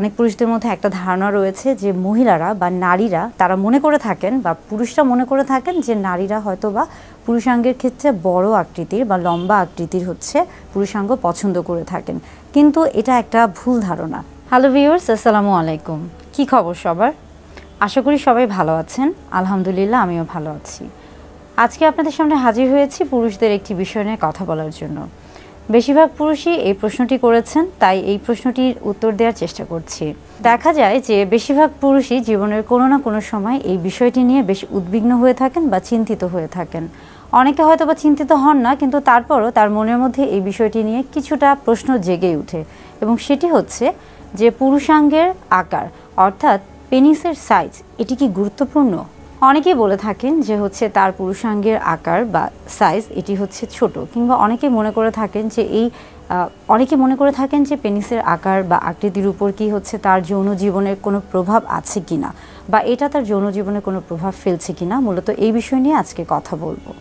অনেক পুরুষদের মধ্যে একটা ধারণা রয়েছে যে মহিলারা বা নারীরা তারা মনে করে থাকেন বা পুরুষরা মনে করে থাকেন যে নারীরা হয়তো বা পুরুষাঙ্গের ক্ষেত্রে বড় আকৃতির বা লম্বা আকৃতির হচ্ছে পুরুষাঙ্গ পছন্দ করে থাকেন, কিন্তু এটা একটা ভুল ধারণা। হ্যালো ভিউয়ার্স, আসসালামু আলাইকুম। কি খবর সবার? আশা করি সবাই ভালো আছেন। আলহামদুলিল্লাহ, আমিও ভালো আছি। আজকে আপনাদের সামনে হাজির হয়েছি পুরুষদের একটি বিষয় নিয়ে কথা বলার জন্য। বেশিরভাগ পুরুষই এই প্রশ্নটি করেছেন, তাই এই প্রশ্নটির উত্তর দেওয়ার চেষ্টা করছি। দেখা যায় যে বেশিরভাগ পুরুষই জীবনের কোনো না কোনো সময় এই বিষয়টি নিয়ে বেশ উদ্বিগ্ন হয়ে থাকেন বা চিন্তিত হয়ে থাকেন। অনেকে হয়তো বা চিন্তিত হন না, কিন্তু তারপরও তার মনের মধ্যে এই বিষয়টি নিয়ে কিছুটা প্রশ্ন জেগে ওঠে, এবং সেটি হচ্ছে যে পুরুষাঙ্গের আকার অর্থাৎ পেনিসের সাইজ এটি কি গুরুত্বপূর্ণ? অনেকেই বলে থাকেন যে হচ্ছে তার পুরুষাঙ্গের আকার বা সাইজ এটি হচ্ছে ছোট, কিংবা অনেকে মনে করে থাকেন যে পেনিসের আকার বা আকৃতির উপর কি হচ্ছে তার যৌন জীবনের কোনো প্রভাব আছে কিনা, বা এটা তার যৌন জীবনে কোনো প্রভাব ফেলছে কিনা। মূলত এই বিষয় নিয়ে আজকে কথা বলবো।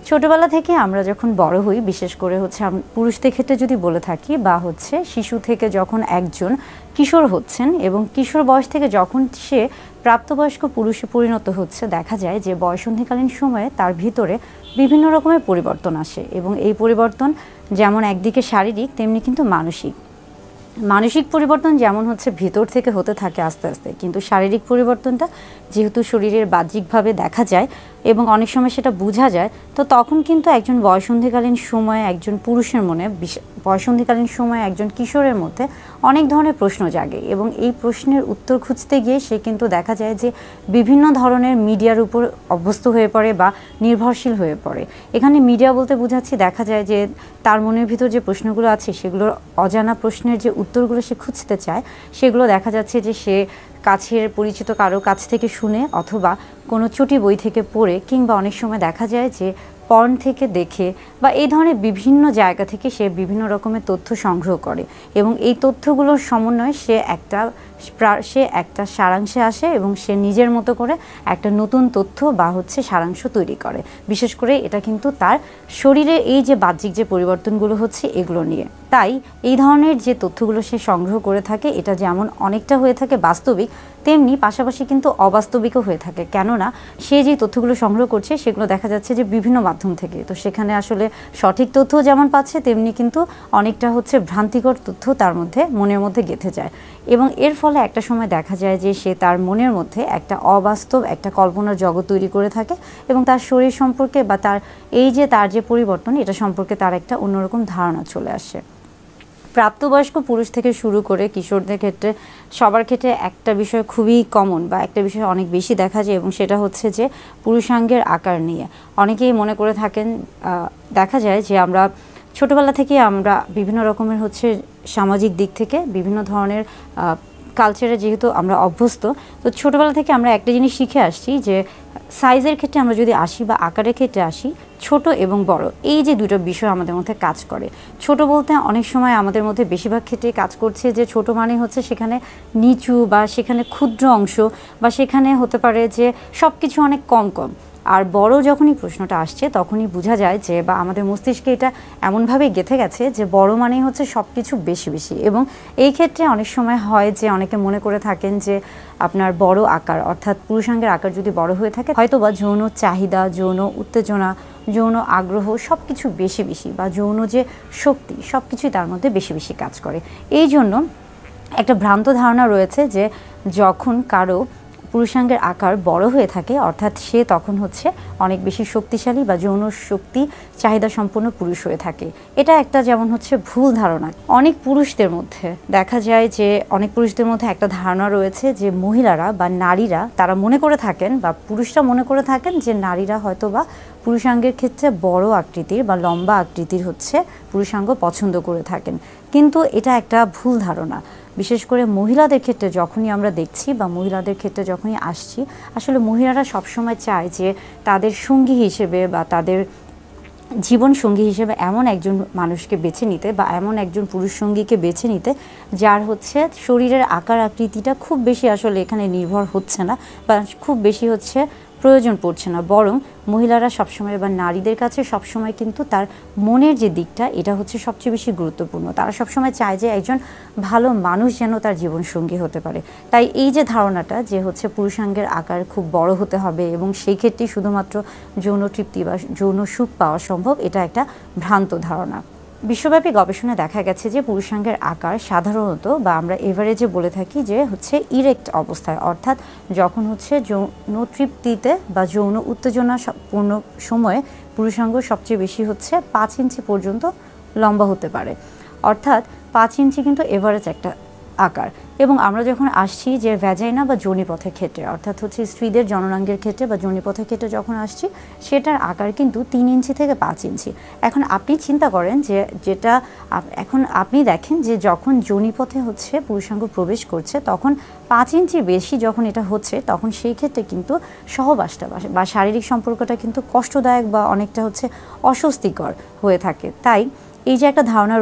ছোটবেলা থেকে আমরা যখন বড় হই, বিশেষ করে হচ্ছে পুরুষদের ক্ষেত্রে যদি বলে থাকি, বা হচ্ছে শিশু থেকে যখন একজন কিশোর হচ্ছেন এবং কিশোর বয়স থেকে যখন সে প্রাপ্তবয়স্ক পুরুষে পরিণত হচ্ছে, দেখা যায় যে বয়ঃসন্ধিকালীন সময়ে তার ভিতরে বিভিন্ন রকমের পরিবর্তন আসে, এবং এই পরিবর্তন যেমন একদিকে শারীরিক তেমনি কিন্তু মানসিক পরিবর্তন যেমন হচ্ছে ভিতর থেকে হতে থাকে আস্তে আস্তে, কিন্তু শারীরিক পরিবর্তনটা যেহেতু শরীরের বাহ্যিকভাবে দেখা যায় এবং অনেক সময় সেটা বোঝা যায়, তো তখন কিন্তু একজন বয়ঃসন্ধিকালীন সময়ে একজন পুরুষের মনে, বয়ঃসন্ধিকালীন সময়ে একজন কিশোরের মধ্যে অনেক ধরনের প্রশ্ন জাগে, এবং এই প্রশ্নের উত্তর খুঁজতে গিয়ে সে কিন্তু দেখা যায় যে বিভিন্ন ধরনের মিডিয়ার উপর অভ্যস্ত হয়ে পড়ে বা নির্ভরশীল হয়ে পড়ে। এখানে মিডিয়া বলতে বোঝাচ্ছি, দেখা যায় যে তার মনের ভিতর যে প্রশ্নগুলো আছে সেগুলোর অজানা প্রশ্নের যে উত্তরগুলো সে খুঁজতে চায়, সেগুলো দেখা যাচ্ছে যে সে কাছের পরিচিত কারো কাছ থেকে শুনে, অথবা কোনো চটি বই থেকে পড়ে, কিংবা অনেক সময় দেখা যায় যে পর্ন থেকে দেখে, বা এই ধরনের বিভিন্ন জায়গা থেকে সে বিভিন্ন রকমের তথ্য সংগ্রহ করে, এবং এই তথ্যগুলোর সমন্বয়ে সে একটা সারাংশে আসে, এবং সে নিজের মতো করে একটা নতুন তথ্য বা হচ্ছে সারাংশ তৈরি করে। বিশেষ করে এটা কিন্তু তার শরীরের এই যে বাহ্যিক যে পরিবর্তনগুলো হচ্ছে এগুলো নিয়ে। তাই এই ধরনের যে তথ্যগুলো সে সংগ্রহ করে থাকে, এটা যেমন অনেকটা হয়ে থাকে বাস্তবিক, তেমনি পাশাপাশি কিন্তু অবাস্তবিকও হয়ে থাকে। কেননা সে যে তথ্যগুলো সংগ্রহ করছে সেগুলো দেখা যাচ্ছে যে বিভিন্ন মাধ্যম থেকে, তো সেখানে আসলে সঠিক তথ্য যেমন পাচ্ছে, তেমনি কিন্তু অনেকটা হচ্ছে ভ্রান্তিকর তথ্য তার মনের মধ্যে গেঁথে যায়, এবং এর ফলে একটা সময় দেখা যায় যে সে তার মনের মধ্যে একটা অবাস্তব একটা কল্পনার জগৎ তৈরি করে থাকে, এবং তার শরীর সম্পর্কে বা তার যে পরিবর্তন এটা সম্পর্কে তার একটা অন্যরকম ধারণা চলে আসে। প্রাপ্তবয়স্ক পুরুষ থেকে শুরু করে কিশোরদের ক্ষেত্রে সবার ক্ষেত্রে একটা বিষয় খুবই কমন, বা একটা বিষয় অনেক বেশি দেখা যায়, এবং সেটা হচ্ছে যে পুরুষাঙ্গের আকার নিয়ে অনেকেই মনে করে থাকেন। দেখা যায় যে আমরা ছোটোবেলা থেকে আমরা বিভিন্ন রকমের হচ্ছে সামাজিক দিক থেকে বিভিন্ন ধরনের কালচারে যেহেতু আমরা অভ্যস্ত, তো ছোটোবেলা থেকে আমরা একটা জিনিস শিখে আসছি যে সাইজের ক্ষেত্রে আমরা যদি আসি বা আকারের ক্ষেত্রে আসি, ছোট এবং বড় এই যে দুটো বিষয় আমাদের মধ্যে কাজ করে। ছোট বলতে অনেক সময় আমাদের মধ্যে বেশিরভাগ ক্ষেত্রে কাজ করছে যে ছোট মানে হচ্ছে সেখানে নিচু, বা সেখানে ক্ষুদ্র অংশ, বা সেখানে হতে পারে যে সব কিছু অনেক কম কম। আর বড় যখনই প্রশ্নটা আসছে তখনই বোঝা যায় যে, বা আমাদের মস্তিষ্কে এটা এমনভাবে গেঁথে গেছে যে বড় মানেই হচ্ছে সব কিছু বেশি বেশি। এবং এই ক্ষেত্রে অনেক সময় হয় যে অনেকে মনে করে থাকেন যে আপনার বড় আকার অর্থাৎ পুরুষাঙ্গের আকার যদি বড় হয়ে থাকে, হয়তো বা যৌন চাহিদা, যৌন উত্তেজনা, যৌন আগ্রহ সব কিছু বেশি বেশি, বা যৌন যে শক্তি সব কিছুই তার মধ্যে বেশি বেশি কাজ করে। এই জন্য একটা ভ্রান্ত ধারণা রয়েছে যে যখন কারো পুরুষাঙ্গের আকার বড় হয়ে থাকে, অর্থাৎ সে তখন হচ্ছে অনেক বেশি শক্তিশালী বা যৌন শক্তি চাহিদা সম্পন্ন পুরুষ হয়ে থাকে। এটা একটা যেমন হচ্ছে ভুল ধারণা। অনেক পুরুষদের মধ্যে দেখা যায় যে একটা ধারণা রয়েছে যে মহিলারা বা নারীরা তারা মনে করে থাকেন, বা পুরুষরা মনে করে থাকেন যে নারীরা হয়তো বা পুরুষাঙ্গের ক্ষেত্রে বড় আকৃতির বা লম্বা আকৃতির হচ্ছে পুরুষাঙ্গ পছন্দ করে থাকেন, কিন্তু এটা একটা ভুল ধারণা। বিশেষ করে মহিলাদের ক্ষেত্রে যখনই আমরা দেখছি, বা মহিলাদের ক্ষেত্রে যখনই আসছি, আসলে মহিলারা সবসময় চায় যে তাদের সঙ্গী হিসেবে বা তাদের জীবন সঙ্গী হিসেবে এমন একজন মানুষকে বেছে নিতে, বা এমন একজন পুরুষ সঙ্গীকে বেছে নিতে যার হচ্ছে শরীরের আকার আকৃতিটা খুব বেশি আসলে এখানে নির্ভর হচ্ছে না, বা খুব বেশি হচ্ছে প্রয়োজন পড়ছে না, বরং মহিলারা সবসময় বা নারীদের কাছে সবসময় কিন্তু তার মনের যে দিকটা এটা হচ্ছে সবচেয়ে বেশি গুরুত্বপূর্ণ। তারা সবসময় চায় যে একজন ভালো মানুষ যেন তার জীবনসঙ্গী হতে পারে। তাই এই যে ধারণাটা যে হচ্ছে পুরুষাঙ্গের আকার খুব বড় হতে হবে এবং সেই ক্ষেত্রেই শুধুমাত্র যৌন তৃপ্তি বা যৌন সুখ পাওয়া সম্ভব, এটা একটা ভ্রান্ত ধারণা। বিশ্বব্যাপী গবেষণায় দেখা গেছে যে পুরুষাঙ্গের আকার সাধারণত বা আমরা এভারেজে বলে থাকি যে হচ্ছে ইরেক্ট অবস্থায়, অর্থাৎ যখন হচ্ছে যৌন তৃপ্তিতে বা যৌন উত্তেজনা পূর্ণ সময়ে পুরুষাঙ্গ সবচেয়ে বেশি হচ্ছে 5 ইঞ্চি পর্যন্ত লম্বা হতে পারে। অর্থাৎ 5 ইঞ্চি কিন্তু এভারেজ একটা আকার। এবং আমরা যখন আসছি যে ভ্যাজাইনা বা যোনিপথের ক্ষেত্রে, অর্থাৎ হচ্ছে স্ত্রীদের জননাঙ্গের ক্ষেত্রে বা যোনিপথের ক্ষেত্রে যখন আসছি, সেটার আকার কিন্তু 3 ইঞ্চি থেকে 5 ইঞ্চি। এখন আপনি চিন্তা করেন যে যেটা এখন আপনি দেখেন যে যখন যোনিপথে হচ্ছে পুরুষাঙ্গ প্রবেশ করছে তখন 5 ইঞ্চি বেশি যখন এটা হচ্ছে, তখন সেই ক্ষেত্রে কিন্তু সহবাসটা বা শারীরিক সম্পর্কটা কিন্তু কষ্টদায়ক বা অনেকটা হচ্ছে অস্বস্তিকর হয়ে থাকে। তাই এই যে একটা ধারণা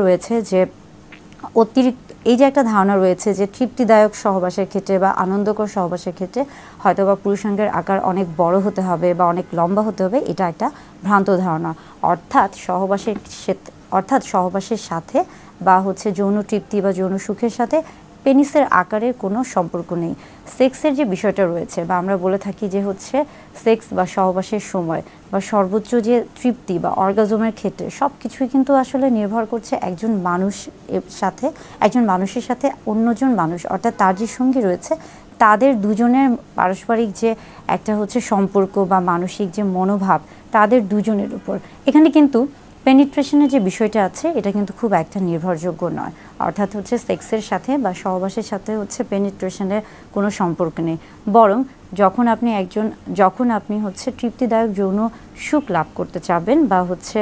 রয়েছে যে তৃপ্তিদায়ক সহবাসের ক্ষেত্রে বা আনন্দকর সহবাসের ক্ষেত্রে হয়তো বা পুরুষাঙ্গের আকার অনেক বড় হতে হবে বা অনেক লম্বা হতে হবে, এটা একটা ভ্রান্ত ধারণা। অর্থাৎ সহবাসের সাথে বা হচ্ছে যৌন তৃপ্তি বা যৌন সুখের সাথে পেনিসের আকারের কোনো সম্পর্ক নেই। সেক্সের যে বিষয়টা রয়েছে বা আমরা বলে থাকি যে হচ্ছে সেক্স বা সহবাসের সময় বা সর্বোচ্চ যে তৃপ্তি বা অর্গাজমের ক্ষেত্রে সব কিছুই কিন্তু আসলে নির্ভর করছে একজন মানুষের সাথে অন্যজন মানুষ, অর্থাৎ তার যে সঙ্গী রয়েছে তাদের দুজনের পারস্পরিক যে একটা হচ্ছে সম্পর্ক বা মানসিক যে মনোভাব তাদের দুজনের উপর। এখানে কিন্তু পেনিট্রেশনের যে বিষয়টা আছে এটা কিন্তু খুব একটা নির্ভরযোগ্য নয়। অর্থাৎ হচ্ছে সেক্সের সাথে বা সহবাসের সাথে হচ্ছে পেনিট্রেশনের কোনো সম্পর্ক নেই, বরং যখন আপনি হচ্ছে তৃপ্তিদায়ক যৌন সুখ লাভ করতে চাবেন বা হচ্ছে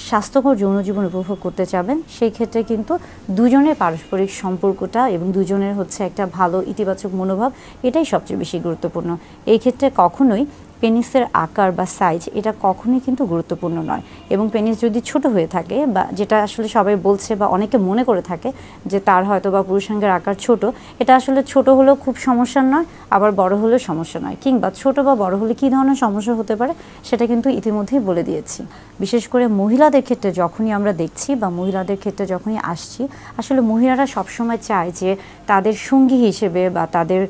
স্বাস্থ্যকর যৌন জীবন উপভোগ করতে চাবেন, সেই ক্ষেত্রে কিন্তু দুজনের পারস্পরিক সম্পর্কটা এবং দুজনের হচ্ছে একটা ভালো ইতিবাচক মনোভাব, এটাই সবচেয়ে বেশি গুরুত্বপূর্ণ। এই ক্ষেত্রে কখনোই পেনিসের আকার বা সাইজ এটা কখনোই কিন্তু গুরুত্বপূর্ণ নয়। এবং পেনিস যদি ছোট হয়ে থাকে বা যেটা আসলে সবাই বলছে বা অনেকে মনে করে থাকে যে তার হয়তো বা পুরুষাঙ্গের আকার ছোট, এটা আসলে ছোট হলেও খুব সমস্যা নয়, আবার বড় হলেও সমস্যা নয়। কিংবা ছোট বা বড় হলে কী ধরনের সমস্যা হতে পারে সেটা কিন্তু ইতিমধ্যেই বলে দিয়েছি। বিশেষ করে মহিলাদের ক্ষেত্রে যখনই আমরা দেখছি বা মহিলাদের ক্ষেত্রে যখনই আসছি, আসলে মহিলারা সবসময় চায় যে তাদের সঙ্গী হিসেবে বা তাদের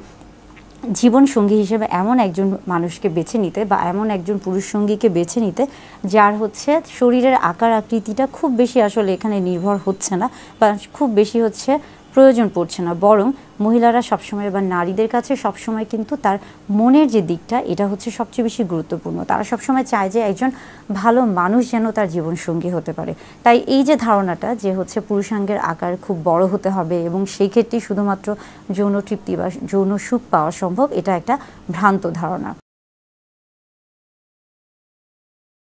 জীবন সঙ্গী হিসেবে এমন একজন মানুষকে বেছে নিতে বা এমন একজন পুরুষ সঙ্গীকে বেছে নিতে যার হচ্ছে শরীরের আকার আকৃতিটা খুব বেশি আসলে এখানে নির্ভর হচ্ছে না বা খুব বেশি হচ্ছে প্রয়োজন পড়ছে না, বরং মহিলারা সবসময় বা নারীদের কাছে সবসময় কিন্তু তার মনের যে দিকটা এটা হচ্ছে সবচেয়ে বেশি গুরুত্বপূর্ণ। তারা সবসময় চায় যে একজন ভালো মানুষ যেন তার জীবনসঙ্গী হতে পারে। তাই এই যে ধারণাটা যে হচ্ছে পুরুষাঙ্গের আকার খুব বড় হতে হবে এবং সেই ক্ষেত্রেই শুধুমাত্র যৌন তৃপ্তি বা যৌন সুখ পাওয়া সম্ভব, এটা একটা ভ্রান্ত ধারণা।